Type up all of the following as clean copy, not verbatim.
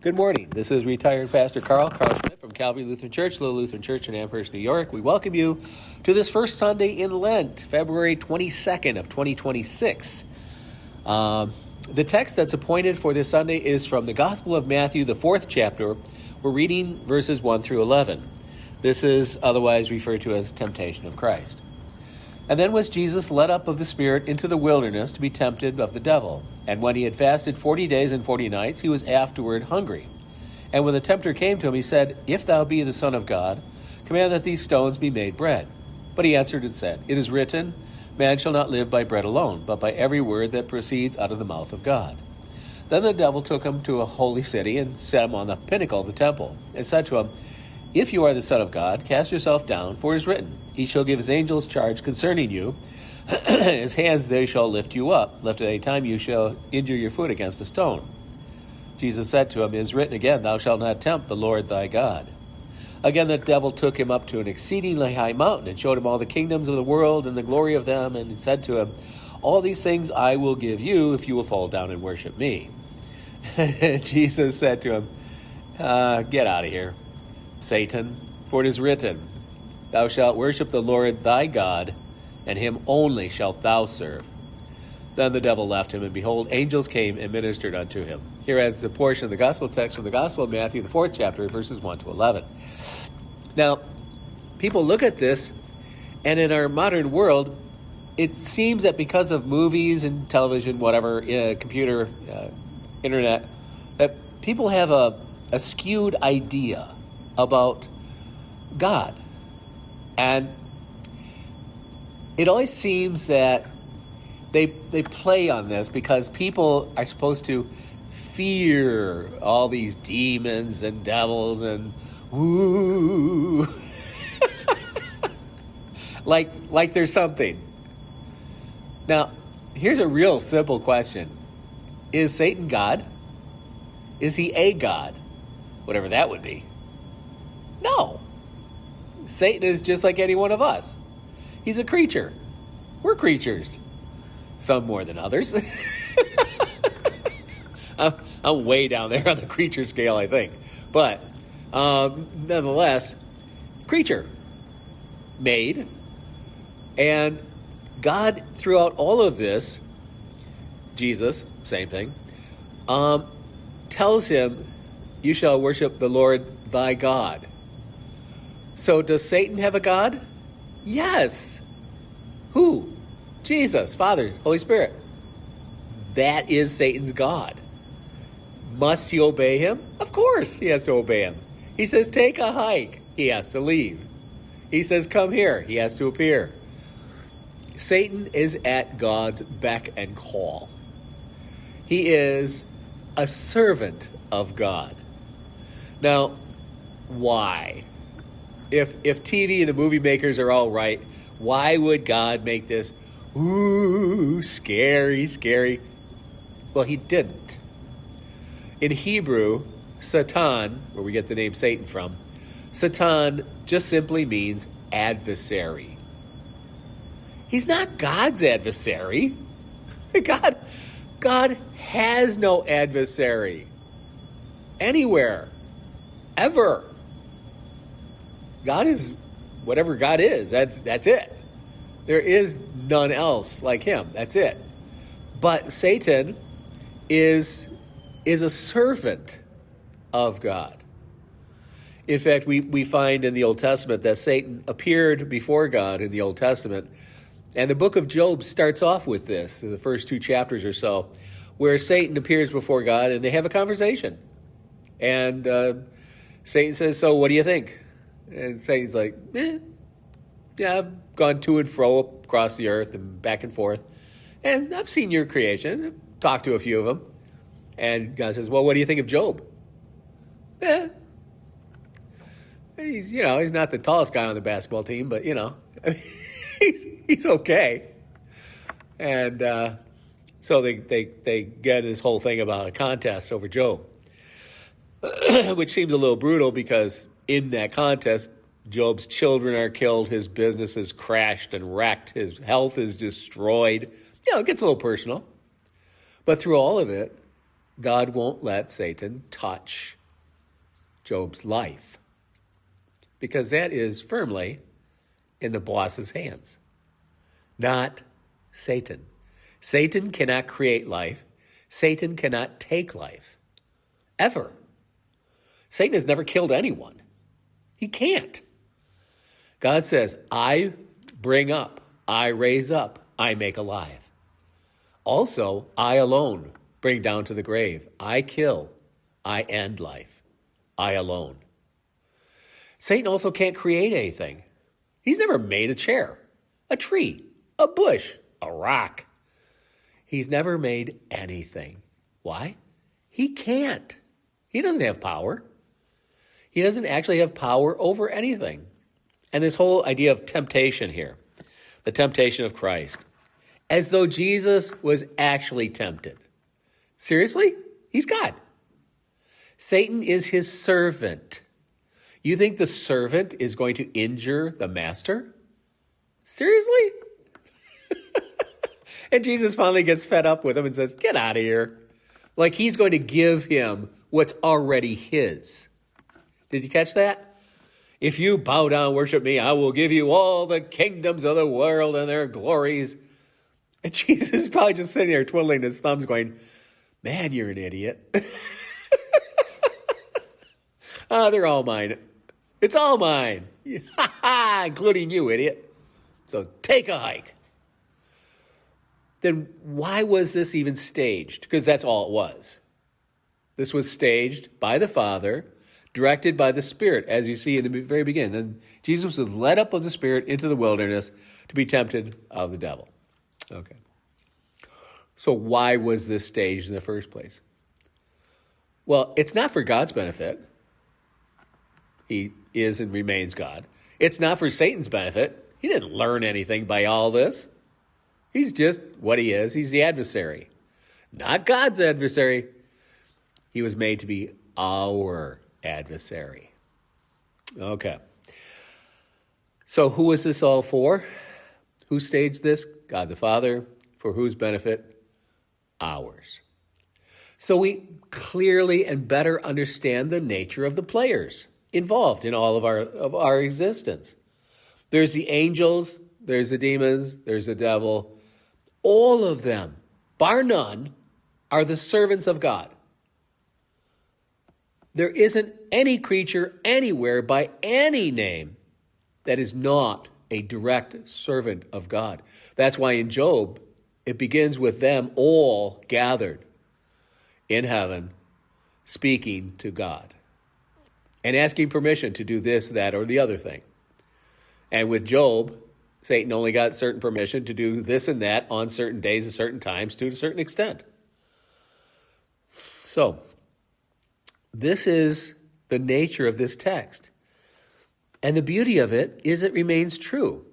Good morning. This is retired Pastor Karl Schmidt from Calvary Lutheran Church, Little Lutheran Church in Amherst, New York. We welcome you to this first Sunday in Lent, February 22nd of 2026. The text that's appointed for this Sunday is from the Gospel of Matthew, the 4th chapter. We're reading verses 1 through 11. This is otherwise referred to as temptation of Christ. And then was Jesus led up of the Spirit into the wilderness to be tempted of the devil. And when he had fasted 40 days and 40 nights, he was afterward hungry. And when the tempter came to him, he said, If thou be the Son of God, command that these stones be made bread. But he answered and said, It is written, Man shall not live by bread alone, but by every word that proceeds out of the mouth of God. Then the devil took him to a holy city and set him on the pinnacle of the temple, and said to him, If you are the Son of God, cast yourself down, for it is written, He shall give his angels charge concerning you. His hands they shall lift you up, lest at any time you shall injure your foot against a stone. Jesus said to him, It is written again, Thou shalt not tempt the Lord thy God. Again the devil took him up to an exceedingly high mountain, and showed him all the kingdoms of the world and the glory of them, and he said to him, All these things I will give you, if you will fall down and worship me. Jesus said to him, Get out of here, Satan, for it is written, Thou shalt worship the Lord thy God, and him only shalt thou serve. Then the devil left him, and behold, angels came and ministered unto him. Here ends the portion of the gospel text from the Gospel of Matthew, the 4th chapter, verses 1 to 11. Now, people look at this, and in our modern world, it seems that because of movies and television, whatever, computer, internet, that people have a skewed idea about God. And it always seems that they play on this because people are supposed to fear all these demons and devils and woo, like there's something. Now, here's a real simple question. Is Satan God? Is he a God? Whatever that would be. No. Satan is just like any one of us. He's a creature. We're creatures. Some more than others. I'm way down there on the creature scale, I think. But nonetheless, creature. Made. And God, throughout all of this, Jesus, same thing, tells him, You shall worship the Lord thy God. So does Satan have a God? Yes. Who? Jesus, Father, Holy Spirit. That is Satan's God. Must he obey him? Of course he has to obey him. He says, take a hike. He has to leave. He says, come here. He has to appear. Satan is at God's beck and call. He is a servant of God. Now, why? If TV and the movie makers are all right, why would God make this, scary? Well, he didn't. In Hebrew, Satan, where we get the name Satan from, Satan just simply means adversary. He's not God's adversary. God has no adversary. Anywhere. Ever. God is whatever God is. That's it. There is none else like him. That's it. But Satan is a servant of God. In fact, we find in the Old Testament that Satan appeared before God in the Old Testament. And the book of Job starts off with this, in the first 2 chapters or so, where Satan appears before God and they have a conversation. And Satan says, so what do you think? And Satan's like, yeah, I've gone to and fro across the earth and back and forth. And I've seen your creation, I've talked to a few of them. And God says, well, what do you think of Job? He's not the tallest guy on the basketball team, but, he's okay. And so they get this whole thing about a contest over Job, which seems a little brutal because in that contest, Job's children are killed, his business is crashed and wrecked, his health is destroyed. It gets a little personal. But through all of it, God won't let Satan touch Job's life because that is firmly in the boss's hands, not Satan. Satan cannot create life. Satan cannot take life, ever. Satan has never killed anyone. He can't. God says, I bring up, I raise up, I make alive. Also, I alone bring down to the grave. I kill, I end life. I alone. Satan also can't create anything. He's never made a chair, a tree, a bush, a rock. He's never made anything. Why? He can't. He doesn't have power. He doesn't actually have power over anything. And this whole idea of temptation here, the temptation of Christ, as though Jesus was actually tempted. Seriously? He's God. Satan is his servant. You think the servant is going to injure the master? Seriously? And Jesus finally gets fed up with him and says, get out of here. Like he's going to give him what's already his. Did you catch that? If you bow down, worship me, I will give you all the kingdoms of the world and their glories. And Jesus is probably just sitting there twiddling his thumbs going, man, you're an idiot. They're all mine. It's all mine. Including you, idiot. So take a hike. Then why was this even staged? Because that's all it was. This was staged by the Father, directed by the Spirit, as you see in the very beginning. Then Jesus was led up of the Spirit into the wilderness to be tempted of the devil. Okay. So why was this staged in the first place? Well, it's not for God's benefit. He is and remains God. It's not for Satan's benefit. He didn't learn anything by all this. He's just what he is. He's the adversary. Not God's adversary. He was made to be our adversary. Okay. So who is this all for? Who staged this? God the Father. For whose benefit? Ours. So we clearly and better understand the nature of the players involved in all of our existence. There's the angels, there's the demons, there's the devil. All of them, bar none, are the servants of God. There isn't any creature anywhere by any name that is not a direct servant of God. That's why in Job, it begins with them all gathered in heaven, speaking to God and asking permission to do this, that, or the other thing. And with Job, Satan only got certain permission to do this and that on certain days at certain times to a certain extent. So, this is the nature of this text. And the beauty of it is it remains true.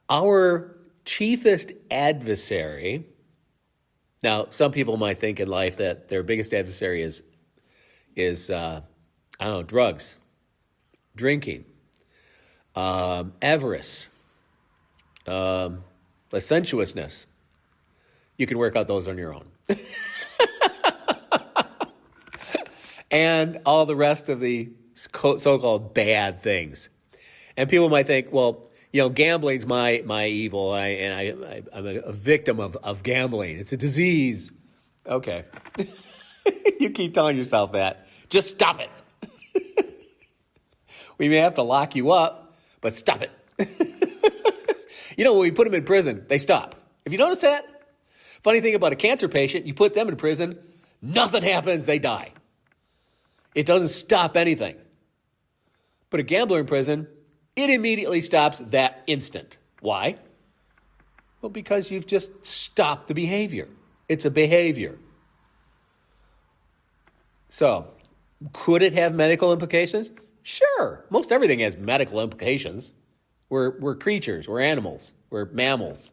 Our chiefest adversary, now some people might think in life that their biggest adversary is drugs, drinking, avarice, licentiousness. You can work out those on your own. And all the rest of the so-called bad things. And people might think, well, gambling's my evil, and I'm a victim of gambling. It's a disease. Okay. You keep telling yourself that. Just stop it. We may have to lock you up, but stop it. When we put them in prison, they stop. Have you noticed that? Funny thing about a cancer patient, you put them in prison, nothing happens, they die. It doesn't stop anything. Put a gambler in prison, it immediately stops that instant. Why? Well, because you've just stopped the behavior. It's a behavior. So, could it have medical implications? Sure. Most everything has medical implications. We're creatures. We're animals. We're mammals.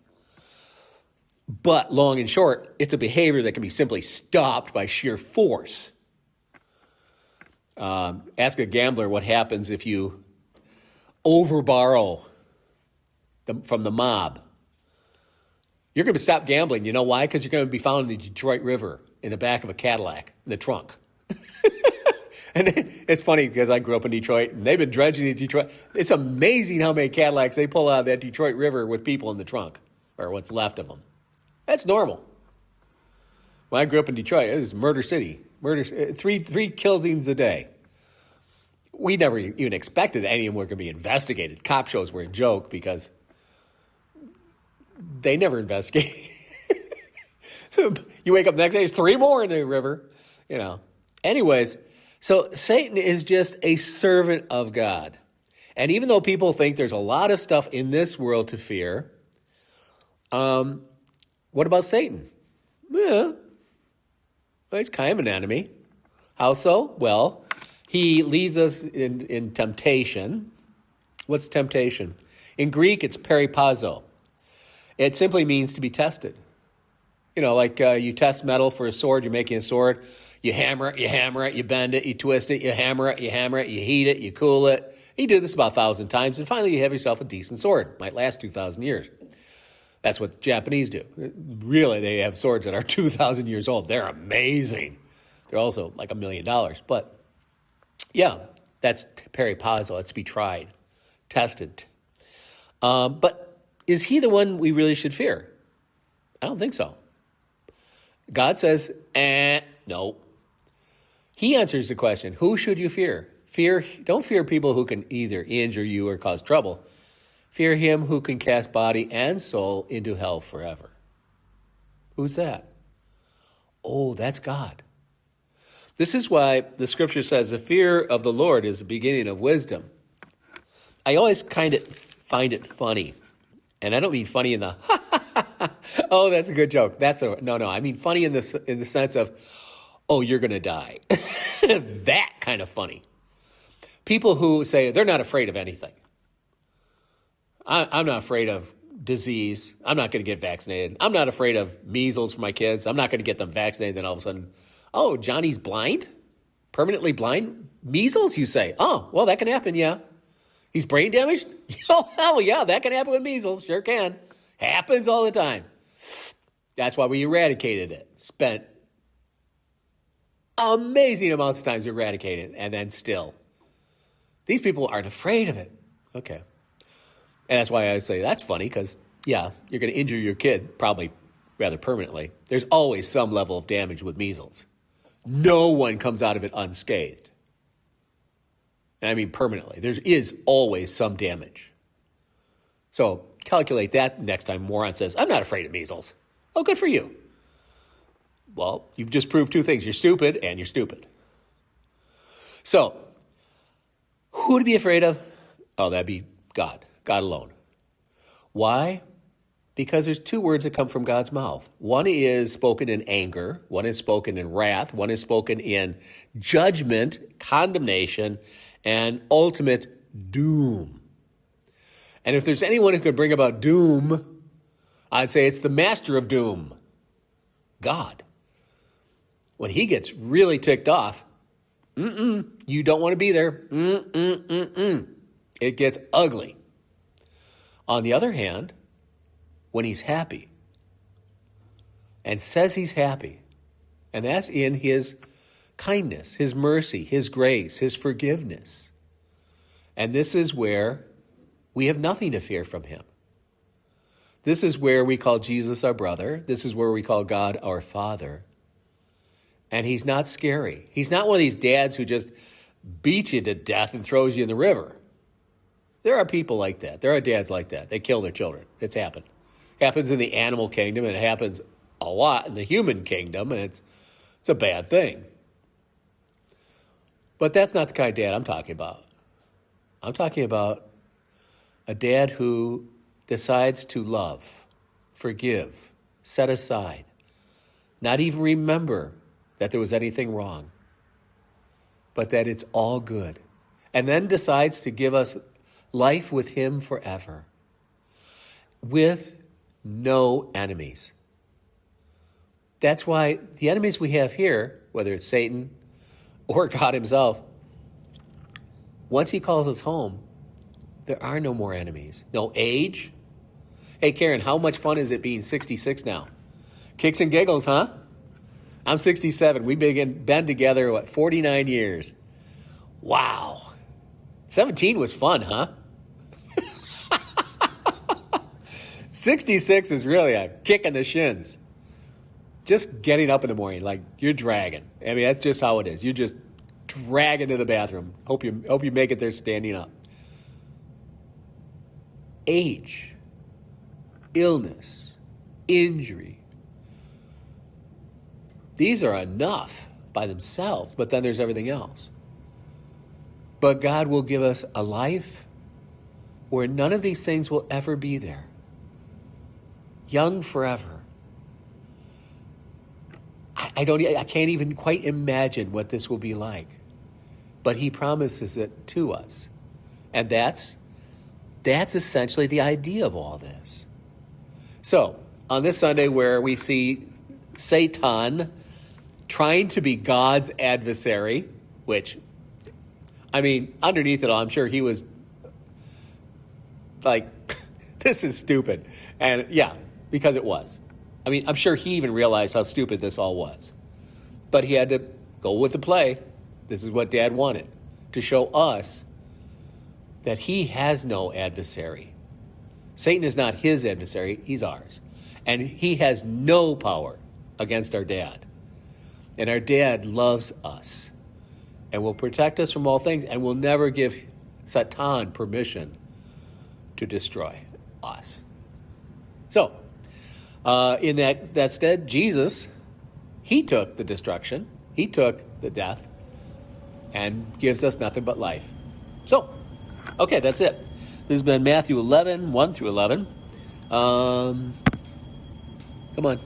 But long and short, it's a behavior that can be simply stopped by sheer force. Ask a gambler what happens if you overborrow from the mob. You're going to stop gambling. You know why? Because you're going to be found in the Detroit River in the back of a Cadillac, in the trunk. And it's funny because I grew up in Detroit, and they've been dredging in Detroit. It's amazing how many Cadillacs they pull out of that Detroit River with people in the trunk, or what's left of them. That's normal. When I grew up in Detroit, it was murder city. Three killings a day. We never even expected any of them were going to be investigated. Cop shows were a joke because they never investigate. You wake up the next day, there's 3 more in the river. Anyways, so Satan is just a servant of God. And even though people think there's a lot of stuff in this world to fear, what about Satan? Yeah, well, he's kind of an enemy. How so? Well, he leads us in temptation. What's temptation? In Greek, it's peripazo. It simply means to be tested. Like you test metal for a sword, you're making a sword. You hammer it, you bend it, you twist it, you hammer it, you heat it, you cool it. You do this about 1,000 times, and finally you have yourself a decent sword. Might last 2,000 years. That's what the Japanese do. Really, they have swords that are 2,000 years old. They're amazing. They're also like $1 million. But yeah, that's peripazo. That's to be tried, tested. But is he the one we really should fear? I don't think so. God says, no. He answers the question, who should you fear? Don't fear people who can either injure you or cause trouble. Fear him who can cast body and soul into hell forever. Who's that? Oh, that's God. This is why the scripture says the fear of the Lord is the beginning of wisdom. I always kind of find it funny. And I don't mean funny in the, oh, that's a good joke. No. I mean funny in the sense of, oh, you're going to die. That kind of funny. People who say they're not afraid of anything. I'm not afraid of disease. I'm not going to get vaccinated. I'm not afraid of measles for my kids. I'm not going to get them vaccinated. Then all of a sudden, oh, Johnny's blind? Permanently blind? Measles, you say? Oh, well, that can happen, yeah. He's brain damaged? Oh, hell yeah, that can happen with measles. Sure can. Happens all the time. That's why we eradicated it. Spent amazing amounts of time to eradicate it, and then still. These people aren't afraid of it. Okay. And that's why I say that's funny, because, yeah, you're going to injure your kid, probably rather permanently. There's always some level of damage with measles. No one comes out of it unscathed. And I mean permanently. There is always some damage. So calculate that next time moron says, I'm not afraid of measles. Oh, good for you. Well, you've just proved 2 things. You're stupid and you're stupid. So, who to be afraid of? Oh, that'd be God. God alone. Why? Because there's 2 words that come from God's mouth. One is spoken in anger. One is spoken in wrath. One is spoken in judgment, condemnation, and ultimate doom. And if there's anyone who could bring about doom, I'd say it's the master of doom, God. When he gets really ticked off, you don't want to be there. It gets ugly. On the other hand, when he's happy and says he's happy, and that's in his kindness, his mercy, his grace, his forgiveness. And this is where we have nothing to fear from him. This is where we call Jesus our brother. This is where we call God our Father. And he's not scary. He's not one of these dads who just beats you to death and throws you in the river. There are people like that. There are dads like that. They kill their children. It's happened. It happens in the animal kingdom, and it happens a lot in the human kingdom, and it's a bad thing. But that's not the kind of dad I'm talking about. I'm talking about a dad who decides to love, forgive, set aside, not even remember that there was anything wrong, but that it's all good, and then decides to give us life with him forever, with no enemies. That's why the enemies we have here, whether it's Satan or God himself, once he calls us home, there are no more enemies. No age. Hey, Karen, how much fun is it being 66 now? Kicks and giggles, huh? I'm 67. We've been together, 49 years. Wow. 17 was fun, huh? 66 is really a kick in the shins. Just getting up in the morning, like you're dragging. I mean, that's just how it is. You just drag into the bathroom. Hope you make it there standing up. Age, illness, injury. These are enough by themselves, but then there's everything else. But God will give us a life where none of these things will ever be there. Young forever. I can't even quite imagine what this will be like. But he promises it to us. And that's essentially the idea of all this. So, on this Sunday where we see Satan trying to be God's adversary, which, I mean, underneath it all, I'm sure he was like, this is stupid. And yeah, because it was. I mean, I'm sure he even realized how stupid this all was. But he had to go with the play. This is what Dad wanted, to show us that he has no adversary. Satan is not his adversary, he's ours. And he has no power against our dad. And our dad loves us and will protect us from all things and will never give Satan permission to destroy us. So, in that stead, Jesus, he took the destruction, he took the death, and gives us nothing but life. So, okay, that's it. This has been Matthew 11, 1 through 11. Come on.